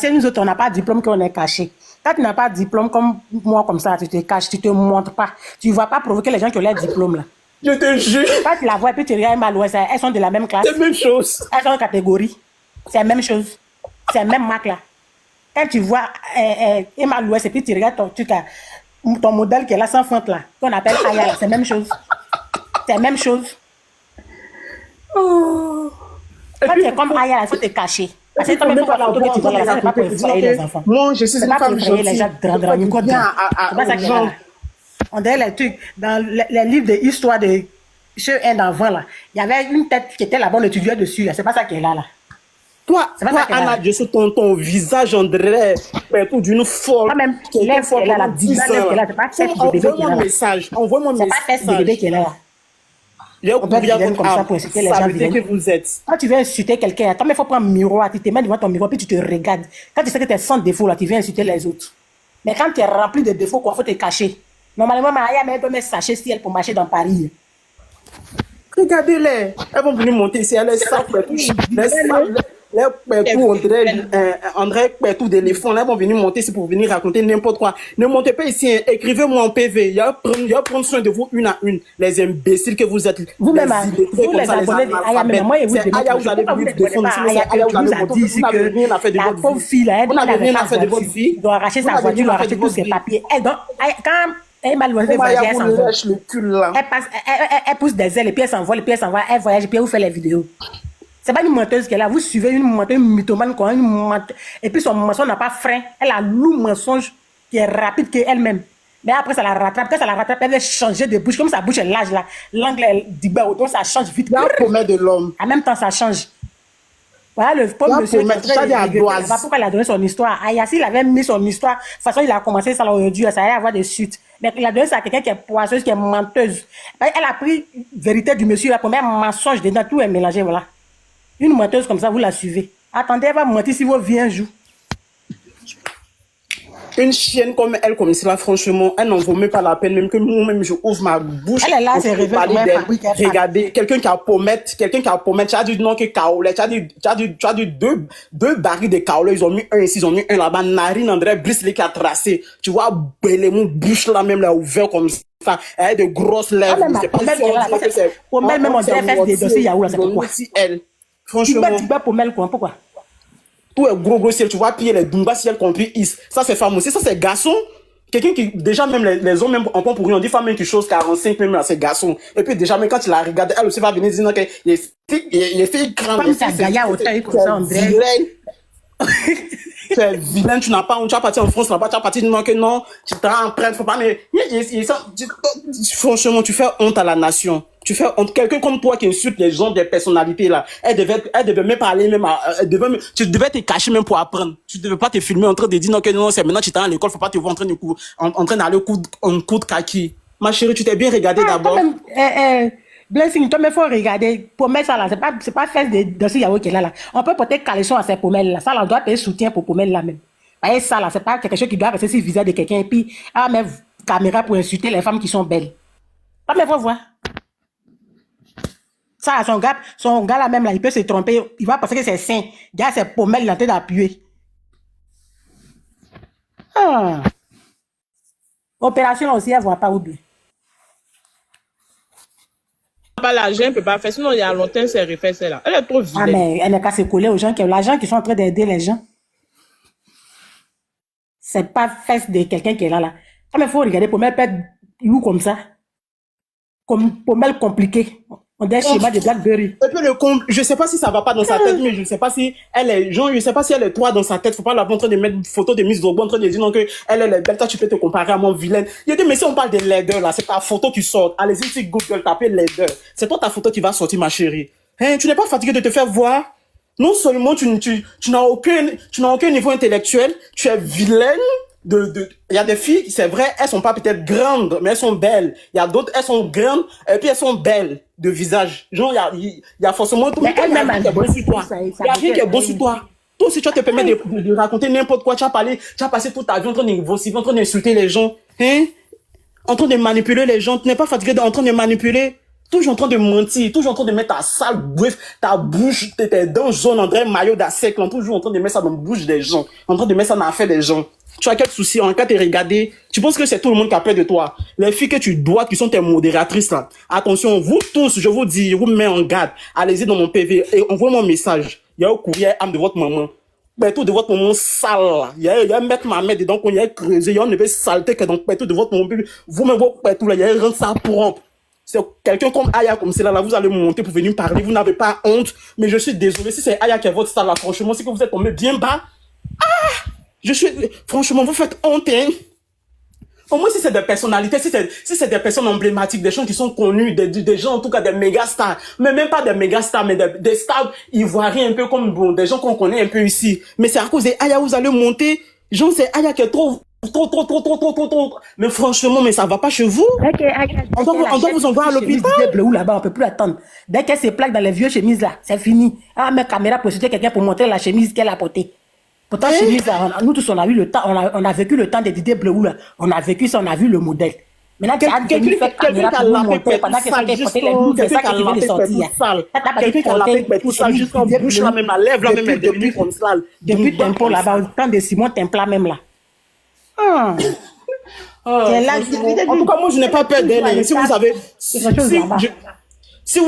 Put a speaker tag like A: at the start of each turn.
A: C'est nous autres, on n'a pas de diplôme qu'on est caché. Quand tu n'as pas de diplôme comme moi, comme ça, tu te caches, tu te montres pas. Tu ne vas pas provoquer les gens qui ont leur diplôme là.
B: Je te jure.
A: Quand tu la vois et puis tu regardes Malouès, elles sont de la même classe.
B: C'est la même chose.
A: Elles sont en catégorie. C'est la même chose. C'est la même marque là. Quand tu vois Emma Louès et puis tu regardes ton modèle qui est là sans fente là, qu'on appelle Aya, c'est la même chose. C'est la même chose.
B: Oh.
A: Quand tu es comme Aya, il faut te cacher. Parce que toi-même, la photo que tu vois là, ça n'est pas pour effrayer les enfants.
B: Moi, je suis une femme gentille.
A: Les gens c'est pas ça qui est là. On dirait les trucs, dans les livres d'histoire de ceux un d'avant là, il y avait une tête qui était là-bas, on étudiait dessus là, c'est pas ça qui est là.
B: Toi, Anna, je sais ton visage, André, tout d'une folle.
A: Même lève qui est là, la visage qui est là, c'est pas fesse de bébé qui est là.
B: Envoie-moi un message, envoie-moi un message.
A: C'est pas fesse de bébé qui est là.
B: On peut dire comme ça pour inciter les gens que vous êtes.
A: Quand tu veux insulter quelqu'un, il faut prendre un miroir, tu te mets devant ton miroir, puis tu te regardes. Quand tu sais que tu es sans défaut, là, tu viens insulter les autres. Mais quand tu es rempli de défauts, il faut te cacher. Normalement, Maria peut mettre sachet si elle pour marcher dans Paris.
B: Regardez-les. Elles vont venir monter ici. Elles savent André tout d'éléphant. Elles vont venir monter ici pour venir raconter n'importe quoi. Ne montez pas ici. Écrivez-moi en PV. Il y a prendre soin de vous une à une. Les imbéciles que vous êtes.
A: Vous-même, vous les abonnés de Aya, mais moi, vous allez venir défendre ici. Aya vous a dit ici que la pauvre fille, là, elle doit arracher sa voiture, doit arracher tous ses papiers. Quand elle pousse des ailes et puis elle s'envole, elle voyage et puis elle vous fait les vidéos. C'est pas une menteuse qu'elle a. Vous suivez une menteuse, une mythomane, et puis son mensonge n'a pas frein. Elle a loup mensonge qui est rapide qu'elle-même. Mais après, ça la rattrape. Quand ça la rattrape, elle va changer de bouche. Comme sa bouche est large là, l'angle est dit donc ça change vite.
B: La promesse de l'homme.
A: En même temps, ça change. Voilà le pauvre monsieur pourquoi il a donné son histoire. Aya, s'il avait mis son histoire, de toute façon, il a commencé ça aujourd'hui, ça allait avoir des suites. Mais il a donné ça à quelqu'un qui est poisseuse, qui est menteuse. Elle a pris vérité du monsieur, la première mensonge dedans, tout est mélangé, voilà. Une menteuse comme ça, vous la suivez. Attendez, elle va mentir si vous venez un jour.
B: Une chienne comme elle, comme cela, franchement, elle n'en vaut même pas la peine, même que moi-même, je ouvre ma bouche.
A: Elle est là, c'est rêvé comme elle.
B: Regardez, quelqu'un qui a pommette, tu as dit non que kaolé, tu as dit deux barils de kaolé, ils ont mis un ici, ils ont mis un là-bas, narine, André, Brisley qui a tracé. Tu vois, mon bouche là, même là, ouvert comme ça. Elle a de grosses lèvres.
A: Pommelle, même on dirait faire des dossiers Yahoo, là, c'est pourquoi.
B: Franchement.
A: Pommelle, quoi, pourquoi?
B: Tout est gros ciel, tu vois, puis les Dumba ciel compris is. Ça c'est femme aussi, ça c'est garçon. Quelqu'un qui, déjà même les hommes, même en point pour rien, on dit femme même qui chose 45, même là, c'est garçon. Et puis déjà même quand tu la regardes, elle aussi va venir dire que il est fait grand.
A: C'est Gaïa au taille comme ça, André.
B: Tu es vilain, tu n'as pas, tu as parti en France, tu as parti non que non, tu t'empruntes, faut pas, mais, franchement, tu fais honte à la nation. Tu fais honte. Quelqu'un comme toi qui insulte les gens des personnalités là, elle devait même parler, tu devais te cacher même pour apprendre. Tu devais pas te filmer en train de dire non que non, c'est maintenant tu t'es à l'école, faut pas te voir en train d'aller en cours de kaki. Ma chérie, tu t'es bien regardée d'abord.
A: Blessing, toi, mais faut regarder. Pommelle, ça là, c'est pas faire de ce Yahoo qui est là. On peut porter caleçon à ces pommelles là. Ça là, on doit payer soutien pour pommelle là même. Voyez ça là, c'est pas quelque chose qui doit rester sur le visage de quelqu'un et puis, mais caméra pour insulter les femmes qui sont belles. Pas mais faut voir. Ça, son gars là même là, il peut se tromper. Il va penser que c'est sain. Il a ses pommelles là en train d'appuyer. Opération aussi, elle voit pas où bien.
C: Pas l'argent, elle peut pas faire. Sinon, il y a longtemps, c'est refait celle-là. Elle est trop vilaine.
A: Mais elle n'est qu'à se coller aux gens qui ont l'argent, qui sont en train d'aider les gens. C'est pas fesse de quelqu'un qui est là. Mais il faut regarder, pommelle peut être loup comme ça. Comme pommelle compliquée. On dirait schéma de Blackberry.
B: Et puis je sais pas si ça va pas dans sa tête, mais je sais pas si elle est, je sais pas si elle est toi dans sa tête. Faut pas la voir en train de mettre une photo de Miss Drogba en train de dire non que elle est belle. Toi, tu peux te comparer à mon vilaine. Il dit, mais si on parle de laideur, là, c'est ta photo qui sort. Allez-y, si Google, tapez laideur. C'est toi ta photo qui va sortir, ma chérie. Hein, tu n'es pas fatigué de te faire voir? Non seulement tu n'as aucun niveau intellectuel, tu es vilaine. Il y a des filles, c'est vrai, elles sont pas peut-être grandes, mais elles sont belles. Il y a d'autres, elles sont grandes, et puis elles sont belles de visage. Genre, il y a forcément tout.
A: Mais elle-même, elle est bonne sur toi.
B: Il y a rien qui est bon sur toi. Toi aussi, tu vas te permettre de raconter n'importe quoi. Tu as passé toute ta vie en train en train d'insulter les gens. Hein? En train de manipuler les gens. Tu n'es pas fatigué en train de manipuler. Toujours en train de mentir, toujours en train de mettre ta sale bref, ta bouche, tes dents jaunes, André Maillot d'Assec, toujours en train de mettre ça dans la bouche des gens, en train de mettre ça dans l'affaire des gens. Tu as quel souci, en cas de regarder, tu penses que c'est tout le monde qui a peur de toi. Les filles que tu dois, qui sont tes modératrices là. Attention, vous tous, je vous dis, je vous mets en garde. Allez-y dans mon PV et envoyez-moi un message. Il y a un courrier âme de votre maman. Tout de votre maman sale là. Il y a un mettre ma mère dedans, il y a creusé, il y a une saleté que dans tout de votre maman. Vous me voyez tout là, il y a un rendre ça propre. C'est quelqu'un comme Aya comme c'est là, vous allez me monter pour venir parler, vous n'avez pas honte, mais je suis désolé, si c'est Aya qui est votre star là, franchement, c'est que vous êtes tombé bien bas. Franchement, vous faites honte, hein. Au moins, si c'est des personnalités, si c'est des personnes emblématiques, des gens qui sont connus, des gens, en tout cas, des méga stars, mais même pas des méga stars, mais des stars ivoiriens un peu comme, bon, des gens qu'on connaît un peu ici. Mais c'est à cause de Aya, vous allez monter. Genre, c'est Aya qui est trop. Mais franchement, mais ça va pas chez vous. On doit vous envoyer à l'hôpital.
A: Là-bas, on peut plus attendre. Dès qu'elle se plaque dans les vieux chemises là, c'est fini. Ah, mais caméra pour citer quelqu'un pour montrer la chemise qu'elle a portée. Pourtant, chemise là, nous tous, on a eu le temps, on a vécu le temps de Didier Bleu là. On a vécu ça, on a vu le modèle. Maintenant, quelqu'un qui a caméra pour nous montrer pendant qu'elle portait les blouses, c'est ça qui vient de sortir.
B: Quelqu'un qui a la tout ça, jusqu'en bouche là, même la lèvre là, même elle est devenue comme ça.
A: Depuis Tempo là-bas, au temps de Simon Templa même là.
B: En tout cas, moi, je n'ai pas peur d'elle. Si vous avez,